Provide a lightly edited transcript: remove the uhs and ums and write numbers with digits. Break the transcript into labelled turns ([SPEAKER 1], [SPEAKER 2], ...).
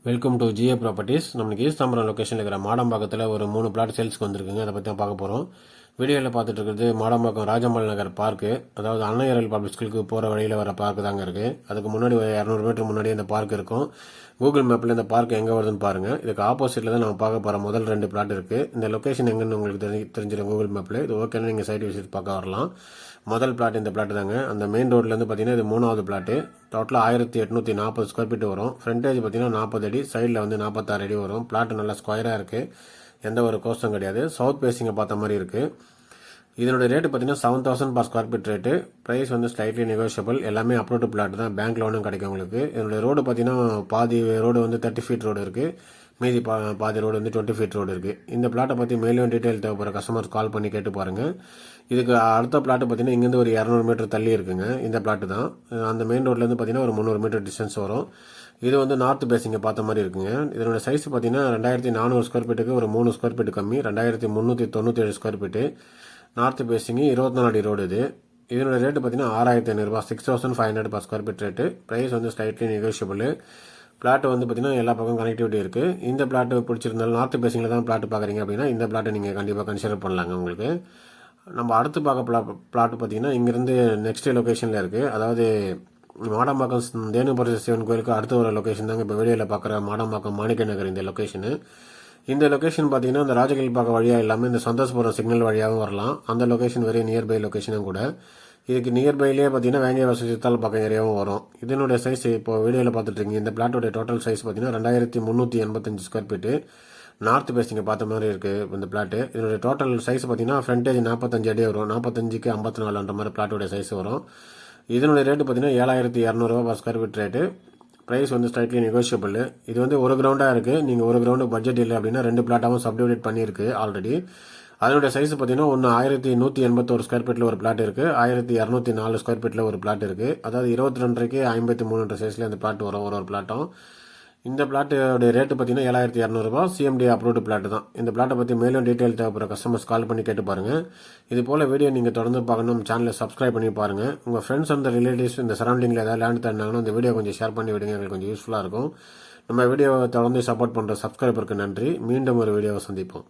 [SPEAKER 1] Welcome to GA properties. நமக்கு east Tambaram லொக்கேஷனில் இருக்கிற மாடம்பாக்கத்தில் ஒரு 3 பிளாட் சேல்ஸ்க்கு வந்திருக்குங்க. அதை பற்றி தான் பார்க்க போகிறோம். வீடியோவில் பார்த்துட்டு இருக்கிறது மாடம்பாக்கம் ராஜம்மாள் நகர் பார்க்கு, அதாவது அன்னையரல் பப்ளிக் ஸ்கூலுக்கு போகிற வழியில் வர பார்க்கு தாங்க இருக்குது. அதுக்கு முன்னாடி 200 மீட்டர் முன்னாடி இந்த பார்க் இருக்கும். கூகுள் மேப்பில் இந்த பார்க் எங்கே வருதுன்னு பாருங்கள். இதுக்கு ஆப்போசிட்டில் தான் நம்ம பார்க்க போகிற முதல் 2 பிளாட் இருக்குது. இந்த லொக்கேஷன் எங்கன்னு உங்களுக்கு தெரிஞ்சிடும் கூகுள் மேப்பில். இது ஓகேன்னு நீங்கள் சைட் விசிட் பார்க்க வரலாம். முதல் பிளாட் இந்த பிளாட் தாங்க. அந்த மெயின் ரோட்லேருந்து பார்த்தீங்கன்னா இது 3வது பிளாட்டு. டோட்டலாக 1840 ஸ்கொயர் ஃபீட் வரும். ஃப்ரண்டேஜ் பார்த்தீங்கன்னா 40 அடி, சைடில் வந்து 46 அடி வரும். பிளாட் நல்லா ஸ்கொயராக இருக்குது, எந்த ஒரு கோஸ்டும் கிடையாது. சவுத் பேசிங்கை பார்த்த மாதிரி இருக்குது. இதனுடைய ரேட்டு பார்த்தீங்கன்னா 7000 per square feet rate. Price வந்து ஸ்லைட்லி நெகோஷியபிள். எல்லாமே அப்ரூவ்டு பிளாட் தான், பேங்க் லோனும் கிடைக்கும் உங்களுக்கு. இதனுடைய ரோடு பார்த்தீங்கன்னா பாதி ரோடு வந்து 30 ஃபீட் ரோடு இருக்குது, மீதி பாதி ரோடு வந்து 20 ஃபீட் ரோடு இருக்குது. இந்த பிளாட்டை பற்றி மேலும் டீட்டெயில் தேவைப்படுற கஸ்டமர்ஸ் கால் பண்ணி கேட்டு பாருங்கள். இதுக்கு அடுத்த பிளாட்டு பார்த்தீங்கன்னா இங்கேருந்து ஒரு 200 மீட்டர் தள்ளி இருக்குங்க. இந்த பிளாட்டு தான். அந்த மெயின் ரோட்லேருந்து பார்த்தீங்கன்னா ஒரு 300 மீட்டர் டிஸ்டன்ஸ் வரும். இது வந்து நார்த் பேசிங்கை பார்த்த மாதிரி இருக்குங்க. இதனோட சைஸ் பார்த்தீங்கன்னா 2400 ஸ்கொயர் ஃபீட்டுக்கு ஒரு 3 ஸ்கொயர் ஃபீட் கம்மி, 2397 ஸ்கொயர் ஃபீட்டு. நார்த் பேசிங்கு 24 அடி ரோடு இது. இதனோட ரேட்டு பார்த்தீங்கன்னா 6500 6500 per square feet rate. Price வந்து ஸ்லைட்லி நெகோஷியபிள். பிளாட் வந்து பார்த்தீங்கன்னா எல்லா பக்கம் கனெக்டிவிட்டி இருக்குது. இந்த பிளாட்டு பிடிச்சிருந்தாலும் நார்த் பேசிங்கில் தான் பிளாட் பார்க்குறீங்க அப்படின்னா இந்த பிளாட்டை நீங்கள் கண்டிப்பாக கன்சிடர் பண்ணலாங்க. உங்களுக்கு நம்ம அடுத்து பார்க்க பிளாட்டு பார்த்தீங்கன்னா இங்கேருந்து நெக்ஸ்ட் லொக்கேஷனில் இருக்குது. அதாவது மாடம்பாக்கம் தேனுபுர சிவன் கோயிலுக்கு அடுத்த ஒரு லொக்கேஷன் தாங்க இப்போ வீடியோவில் பார்க்குற மாடம்பாக்கம் மாணிக்க நகர். இந்த லொக்கேஷனு பார்த்தீங்கன்னா இந்த ராஜகிரிப்பாக்கம் வழியாக இல்லாமல் இந்த சந்தோஷ்புரம் சிக்னல் வழியாகவும் வரலாம். அந்த லொக்கேஷன் வெரி நியர்பை லொக்கேஷனும் கூட. இதுக்கு நியர்பைலேயே பார்த்தீங்கன்னா வேங்கியவாசல் சித்தால் பக்கம் ஏரியாவும் வரும். இதனுடைய சைஸ் இப்போ வீடியோவில் பார்த்துட்ருக்கீங்க. இந்த பிளாட்டோடைய டோட்டல் சைஸ் பார்த்தீங்கன்னா 2385 ஸ்கொயர் ஃபீட்டு. நார்த் பேசிங்கை பார்த்த மாதிரி இருக்குது இந்த பிளாட்டு. இதனுடைய டோட்டல் சைஸ் பார்த்தீங்கன்னா ஃப்ரண்டேஜ் 45 அடி வரும், 45க்கு 54 மாதிரி பிளாட்டோடைய சைஸ் வரும். இதனுடைய ரேட்டு பார்த்தீங்கன்னா 7200 per square feet rate. Price வந்து ஸ்லைட்லி நெகோஷியபிள். இது வந்து ஒரு கிரவுண்டாக இருக்குது. நீங்கள் ஒரு கிரவுண்டு பட்ஜெட் இல்லை அப்படின்னா 2 பிளாட்டாகவும் சப்டிவைட் பண்ணியிருக்கு ஆல்ரெடி. அதனுடைய சைஸ் பார்த்தீங்கன்னா ஒன்று 1181 ஸ்கொயர் ஃபீட்டில் ஒரு பிளாட் இருக்குது, 1204 ஸ்கொயர் ஃபீட்டில் ஒரு பிளாட் இருக்குது. அதாவது 22க்கு 53 சைஸில் இந்த பிளாட் வரும் ஒரு பிளாட்டும். இந்த பிளாட்டோடைய ரேட்டு பார்த்தீங்கன்னா 7200 சிஎம்டி அப்ரூவ்டு பிளாட் தான். இந்த பிளாட்டை பற்றி மேலும் டீட்டெயில் தேவைப்படுற கஸ்டமர்ஸ் கால் பண்ணி கேட்டு பாருங்கள். இது போல் வீடியோ நீங்கள் தொடர்ந்து பார்க்கணும், சேனலை சப்ஸ்கிரைப் பண்ணி பாருங்கள். உங்கள் ஃப்ரெண்ட்ஸ் அந்த ரிலேட்டிவ்ஸ் இந்த சரௌண்டிங்கில் ஏதாவது லேண்ட் தந்தாங்கன்னா இந்த வீடியோ கொஞ்சம் ஷேர் பண்ணி விடுங்க, எங்களுக்கு கொஞ்சம் யூஸ்ஃபுல்லாக இருக்கும். நம்ம வீடியோவை தொடர்ந்து சப்போர்ட் பண்ணுற சப்ஸ்கிரைபருக்கு நன்றி. மீண்டும் ஒரு வீடியோவை சந்திப்போம்.